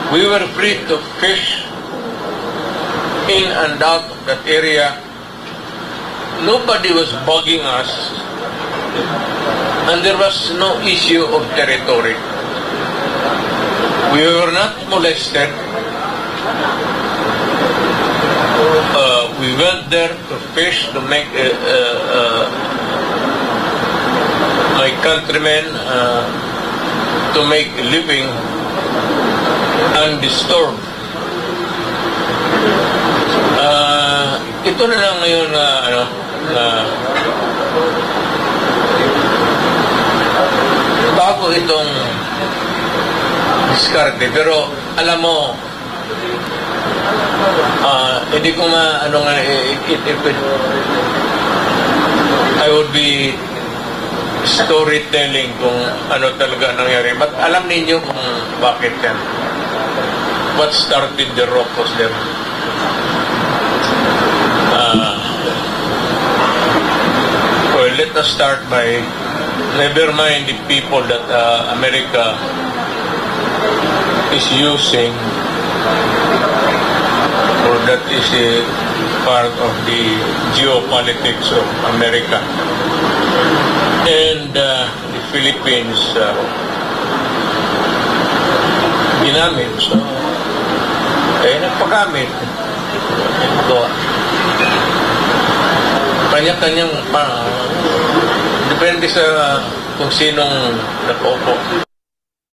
We were free to fish in and out of that area. Nobody was bugging us, and there was no issue of territory. We were not molested. We went there to fish, to make my countrymen to make a living undisturbed. Ito na lang ngayon na bago itong diskarte, pero alam mo, hindi ko I would be storytelling kung ano talaga nangyari. But alam ninyo kung bakit yan. What started the rock was there. Well, let us start by never mind the people that America is using, or that is a part of the geopolitics of America. And the Philippines ginamit. So, nagpagamit. Kanya-kanyang depende sa kung sinong nakaupo.